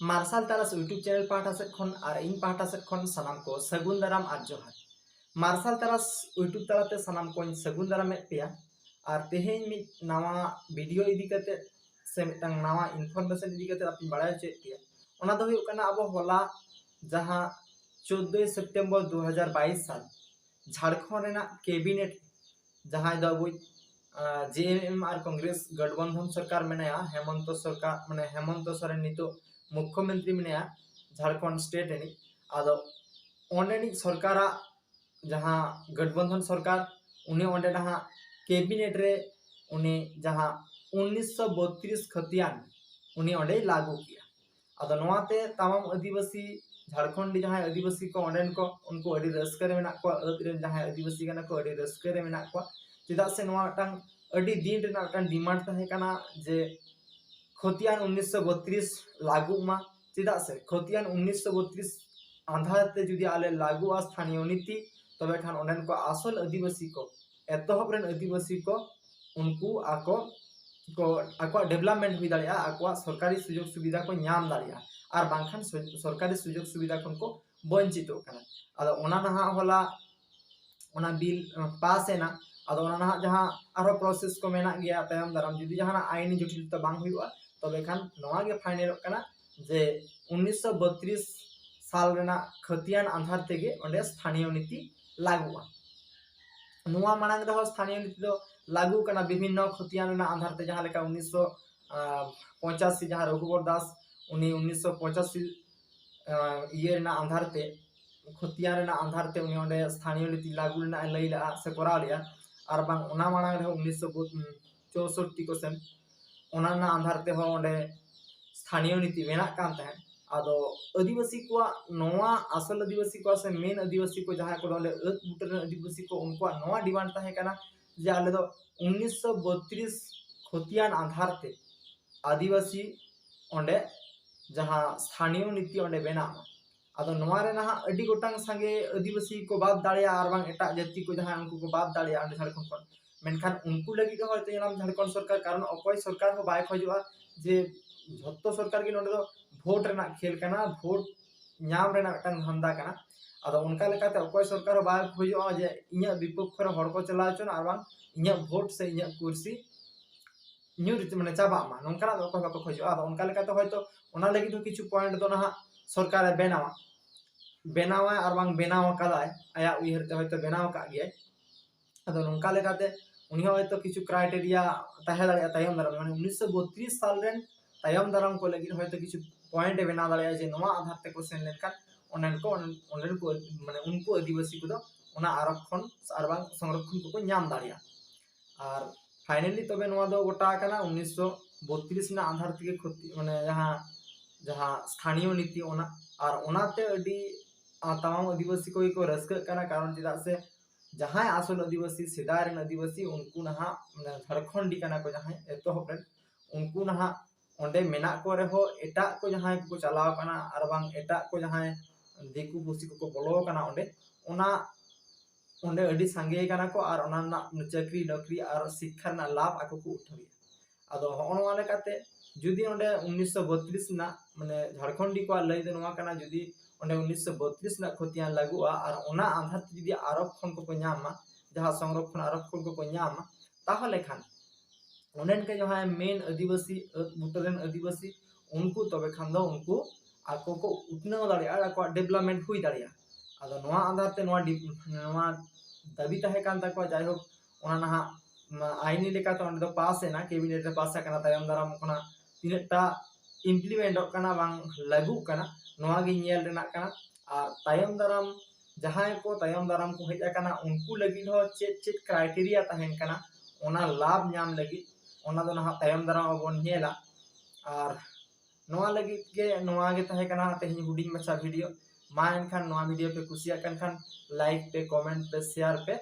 Martial तारस YouTube channel पाहटा set खन और इन पाहटा set खन सनाम को सगुन दाराम और जोहार। मार्शल तारस यूट्यूब तालाते सनाम को सगुन दाराम पेया और तेहें मिट नवा वीडियो इदी करते से मिटांग नवा इनफॉरमेशन इदी करते अपनी बड़ाई चेक किया। ओना दो हुयुग कना अब होला जहां 14 सितंबर 2022 साल झारखंड रेना कैबिनेट जहां दो अब जेएमएम और कांग्रेस गठबंधन सरकार मेनाया हेमंत सरकार माने हेमंत सोरेन नितो मुख्यमंत्री मेनाया झारखंड स्टेट रेनी आदो ओंडेनी सरकार जहां गठबंधन सरकार उन्हें ओंडे जहां कैबिनेट रे उन्हें जहां 1932 खतियान उन्हें ओंडे लागू किया। आदो नोआते तमाम आदिवासी झारखंडी जहां आदिवासी को ओंडेन को उनको अडी रस्क रे मेना को अदरेन जहां आदिवासी कना को अडी रस्क रे मेना को चेदा से नोआ टांग अडी दिन रेना टांग डिमांड तहे कना जे खतियान 1932 लागू मा चेदा से खतियान 1932 आधार ते जुदी आले लागू आ स्थानीय नीति तबे खान ओंडेन को आसल आदिवासी को एतहब रेन आदिवासी को उनको आको डेवलपमेंट हुई दाड़िया आको सरकारी सुजोग सुविधा को नाम दाड़िया और बांखान सरकारी सुजोग सुविधा को वंचित कना। आदो ओना नहा होला ओना बिल पास एना आदो ओना नहा जहां आरो प्रोसेस को मेना गया तायम दाराम जुदी जहां आईनी जटिलता बांग हुआ तबे खान नवा गे फाइनल कना जे 1932 साल रेना खतियान आधार तेगे ओंडे स्थानीय नीति लागुआ। नुआ मांग दो स्थानीय नीति दो लागू कना विभिन्न खतियान रेना आधार ते जहां लेका 1985 जहां रघुवर दास उनी 1985 ये रेना आधार ते खतियान रेना आधार ते उनी ओंडे स्थानीय नीति लागू रेना लैला से कराव लिया और बांग ओना मांग दो 1964 को सेम ओना ना आधार ते हो ओंडे स्थानीय नीति मेना कान तहे आदो आदिवासी को नोआ असल आदिवासी को से मेन आदिवासी को जहां को ओंडे बुटर आदिवासी को उनको नोआ डिमांड तहे कना जे आले दो 1932 खतियान आधार ते आदिवासी ओंडे जहां स्थानीय नीति ओंडे बेना आदो नोआ रे नहा अडी गोटांग संगे आदिवासी को बात दाड़िया और बांग एटा जाति को जहां उनको को बात दाड़िया अंडे झारखंड को मेनखान उनको लगी तो होते नाम झारखंड सरकार कारण अकोय सरकार हो बाय खोजुआ जे झत्तो सरकार के नोडे दो भोट रेना खेल कना भोट नाम रेना टांग धंदा कना आदो उनका लेकाते अकोय सरकार हो बाय खोजुआ जे इnya विपक्ष रे हड़ को चला चन और बांग इnya भोट से इnya कुर्सी न्यूज माने चाबा मा नोंकरा दो अकोय बाको खोजुआ आदो उनका लेकाते होयतो ओना लगी तो किछु पॉइंट दो ना सरकार बेनावा बेनावा और बांग बेनावा कदाय आया उइहर ते होयतो बेनावा का गे आदो नोंका लेकाते उनी होयतो किछु क्राइटेरिया तहे दाड़िया तायम दाराम माने 1932 साल रेन तायम दाराम को लगी होयतो किछु पॉइंट बेना दाड़िया जे नोआ आधार ते को सेन लेनका ओनन को माने उनको आदिवासी को दो ओना आरक्षण और बांग संरक्षण को नाम दाड़िया और फाइनली तबे नोआ दो गोटा कना 1932 ना आधार ते खति माने जहां स्थानीय नीति ओना और ओनाते अडी तमाम आदिवासी को रस्क कना कारण चेदा से जहां आसल आदिवासी सेदाय रेन आदिवासी उनको नहा झारखंडी कना को जहां एतहब रेन उनको नहा ओंडे मेना को रेहो एटा को जहां को चलाव कना और बांग एटा को जहां दिकु पुसी को बोलो कना ओंडे ओना ओंडे अडी संगे कना को और ओना ना चाकरी नौकरी और शिक्षा ना लाभ आको को उठाविया। आदो होनवा लेकाते जुदी ओंडे 1932 ना माने झारखंडी को लई दे नवा कना जुदी ओंडे 1932 ना खतियान लागुआ और ओना आधार ते जुदी आरक्षण को नामा जहां संरक्षण आरक्षण को नामा ताहले खान ओनेन के जहां मेन आदिवासी बुटरेन आदिवासी उनको तबे खान दो उनको आको को उतना दाड़िया आको डेवलपमेंट हुई दाड़िया। आदो नोआ आधार ते नोआ दाबी तहे कान ताको जाय हो ओना नहा आईनी लेका तो ओंडे दो पास है ना कैबिनेट रे पास कना तायम दाराम कोना तिनटा इम्प्लीमेंट कना बांग लागू कना नोआ गे नेल रेना कना और तायम दाराम जहां को तायम दाराम को हेज कना उनको लगी हो चेक क्राइटेरिया तहेन कना ओना लाभ नाम लगी ओना दो ना तायम दाराम बन नेला और नोआ लगी के तहे कना तेहनी हुडिंग मचा वीडियो मा एनखान नोआ वीडियो पे कुसिया कन लाइक पे कमेंट पे शेयर पे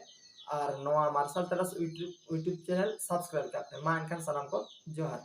और नोआ मार्शल तारस यूट्यूब चैनल सब्सक्राइब करते मा एनखान सलाम को जोहार।